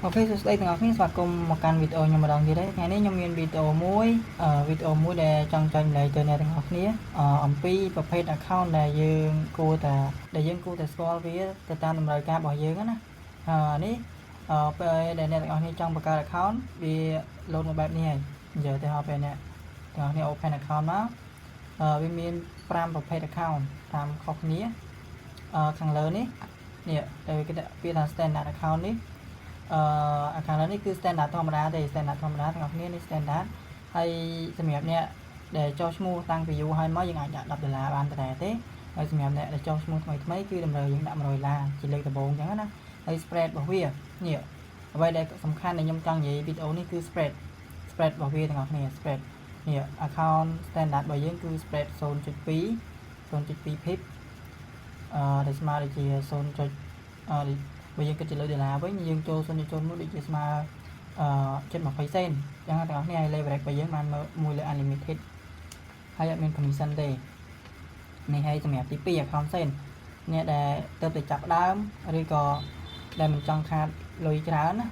Ok, so đây tengok ni swakum makan video nya madang dia đấy. Ngày nayខ្ញុំមានវីដេអូមួយដែលចង់ចែកម្លែកទៅអ្នកទាំងអស់គ្នាអំពីប្រភេទ account ដែលយើងគួរតែស្គាល់វាទៅតាមតម្រូវការរបស់យើងណានេះពេលដែលអ្នកទាំងអស់គ្នាចង់បង្កើត account វា load មកបែបនេះហើយនិយាយទៅពេលអ្នកទាំងអស់គ្នា open account មកវាមាន5ប្រភេទ account តាមខុសគ្នាខាងលើនេះដែលគេដាក់ពាក្យថា standard account នេះaccount នេះគឺ standard ធម្មតាទេ standard ធម្មតាទាំងអស់គ្នានេះ standard ហើយសម្រាប់អ្នកដែលចុះឈ្មោះតាំងពីយូរហើយមកយើងអាចដាក់$10បានតែទេហើយសម្រាប់អ្នកដែលចុះឈ្មោះថ្មីគឺតម្រូវយើងដាក់$100ជាលេខដំបូងអញ្ចឹងណាហើយ spread របស់វានេះអ្វីដែលសំខាន់ដែលខ្ញុំចង់និយាយវីដេអូនេះគឺ spread របស់វាទាំងអស់គ្នា spread នេះ account standard របស់យើងគឺ spread 0.2 pip ដែលស្មើដូចជា0.បើយើងគិតជាលើ$វិញយើងចូល0.1ដូចជាស្មើ7.20 សេនអញ្ចឹងទាំងអស់គ្នាឲ្យ leverage របស់យើងបានមួយលើ unlimited ហើយអត់មាន commission ទេនេះហើយសម្រាប់ទី2 account សេនអ្នកដែលទៅចាប់ដើមឬក៏ដែលមិនចង់ខាតលុយច្រើនណា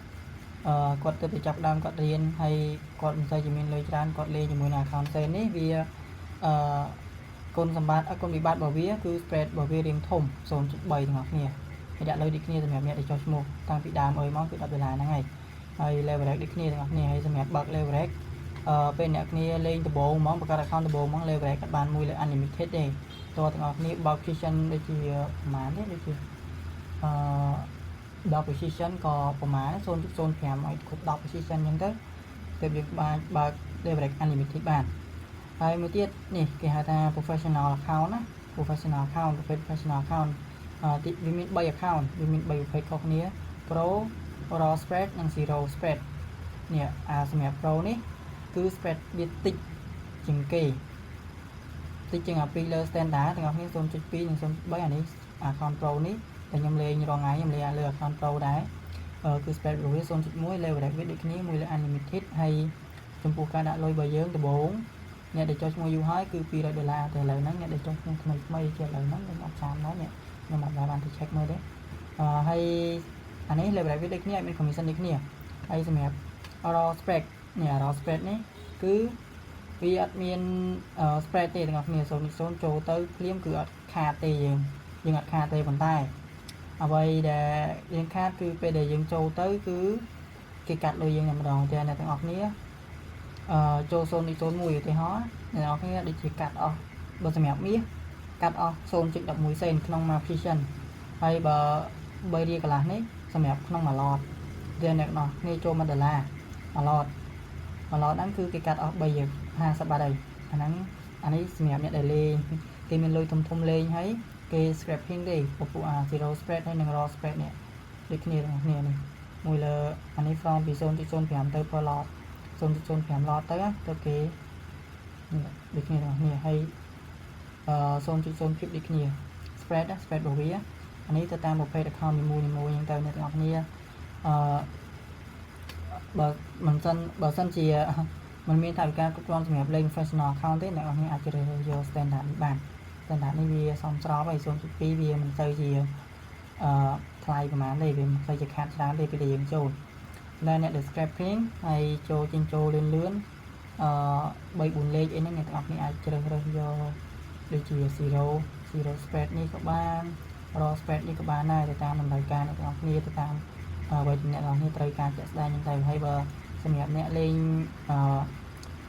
គាត់ទៅចាប់ដើមគាត់រៀនហើយគាត់មិនសូវជាមានលុយច្រើនគាត់លេងជាមួយនឹង account សេននេះវាគុណសម្បត្តិគុណវិបត្តិរបស់វាគឺ spread របស់វារៀងធំ 0.3 ទាំងអស់គ្នាហើយដាក់លុយដូចគ្នាសម្រាប់អ្នកដែលចុះឈ្មោះតាំងពីដើមមកគឺ$10ហ្នឹងហើយ leverage ដូចគ្នាទាំងអស់គ្នាហើយសម្រាប់បើក leverage ពេលអ្នកគ្នាលេងដំបូងហ្មងបង្កើត account ដំបូងហ្មង leverage ក៏បានមួយលើ unlimited ទេតើទាំងអស់គ្នាបើក position ដូចជាប្រហែលទេដូចជា10 position ក៏ប្រហែល 0.05 ឲ្យគ្រប់10 position អញ្ចឹងទៅយើងបានបើក leverage unlimited បានហើយមួយទៀតនេះគេហៅថា professional account ណា professional account ប្រភេទ professional account វាមាន3 account វាមាន3ប្រភេទខុសគ្នា Pro Raw Spread និង Zero Spread នេះសម្រាប់ Pro នេះគឺ spread វាតិចជាងគេតិចជាងពីលើ standard ទាំងអស់គ្នា 0.2 និង 0.3 អានេះ account Pro នេះតែខ្ញុំលេងរងថ្ងៃខ្ញុំលេងលើ account Pro ដែរគឺ spread របស់វា 0.1 leverage វាដូចគ្នាមួយលើ unlimited ហើយចំពោះការដាក់លុយរបស់យើងដំបូងអ្នកដែលចុះឈ្មោះយូរហើយគឺ$200តែឥឡូវហ្នឹងអ្នកដែលចុះឈ្មោះថ្មីជាឥឡូវហ្នឹងខ្ញុំអត់ចាំដែរខ្ញុំអត់បានទៅ check មើលទេហើយអានេះ leverage វាដូចគ្នាអត់មាន commission ដូចគ្នាហើយសម្រាប់ raw spread នេះ raw spread នេះគឺវាអត់មាន spread ទេទាំងអស់គ្នា0.0ចូលទៅភ្លាមគឺអត់ខាតទេយើងអត់ខាតទេប៉ុន្តែអ្វីដែលយើងខាតគឺពេលដែលយើងចូលទៅគឺគេកាត់លុយយើងតែម្ដងតែអ្នកទាំងអស់គ្នាចូល 0.01 ឧទាហរណ៍អ្នកទាំងអស់គ្នាដូចជាកាត់អស់បើសម្រាប់មាសកាត់អស់ 0.11 សេនក្នុងមួយ position ហើយបើ3រៀលកន្លះនេះសម្រាប់ក្នុងមួយ lot តែអ្នកនរគ្នាចូល$1 មួយ lot ហ្នឹងគឺគេកាត់អស់350បាតហើយអានេះសម្រាប់អ្នកដែលលេងគេមានលុយធំលេងហើយគេ scrapping ទេពួកzero spread ហើយនិង raw spread នេះដូចគ្នាទាំងគ្នានេះមួយលើអានេះ from ពី 0.05 ទៅ per lot 0.05 lot ទៅគេដូចគ្នាទាំងគ្នាហើយ0.0 pip ដូចគ្នា spread របស់វាអានេះទៅតាមប្រភេទ account នីមួយៗហ្នឹងទៅអ្នកទាំងអស់គ្នាបើសិនជាมันមានថវិកាគ្រប់គ្រាន់សម្រាប់លេង professional account ទេអ្នកទាំងអស់គ្នាអាចជ្រើសរើសយក standard នេះបាន standard នេះវាសមស្របហើយ 0.2 វាមិនទៅជាថ្លៃប្រហែលទេវាមិនទៅជាខាតច្រើនទេពេលដែលយើងចូលតែអ្នកដែល scrapping ហើយចូលលឿន3-4 លេខអីហ្នឹងអ្នកទាំងអស់គ្នាអាចជ្រើសរើសយកដូចជា zero spread នេះក៏បាន raw spread នេះក៏បានដែរទៅតាមតម្រូវការអ្នកទាំងអស់គ្នាទៅតាមអ្វីដែលអ្នកទាំងអស់គ្នាត្រូវការជាក់ស្ដែងហ្នឹងទៅហើយបើសម្រាប់អ្នកលេង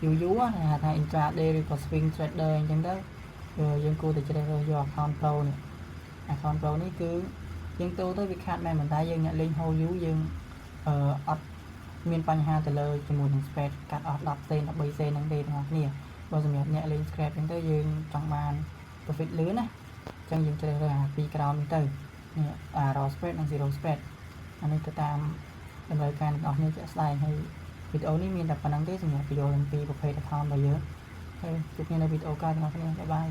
យូរគេហៅថា intraday ឬក៏ swing trader អញ្ចឹងទៅយើងគួរតែជ្រើសរើសយក account pro នេះ account pro នេះគឺយើងទៅវាខាតមែនប៉ុន្តែយើងអ្នកលេង whole យូរយើងអត់មានបញ្ហាទៅលើជាមួយនឹង spread កាត់អស់10សេន13សេនហ្នឹងទេទាំងអស់គ្នាបើសម្រាប់អ្នកលេង scrap ហ្នឹងទៅយើងចង់បាន profit លឿនណាអញ្ចឹងយើងជ្រើសរើសអាពីរក្រោមនេះទៅនេះ raw spread និង zero spread អានេះទៅតាមតម្រូវការរបស់អ្នកជាក់ស្ដែងហើយវីដេអូនេះមានតែប៉ុណ្្នឹងទេសម្រាប់បញ្យល់អំពីប្រភេទ account របស់យើងហើយជួបគ្នានៅវីដេអូក្រោយទាំងអស់គ្នាបាយបាយ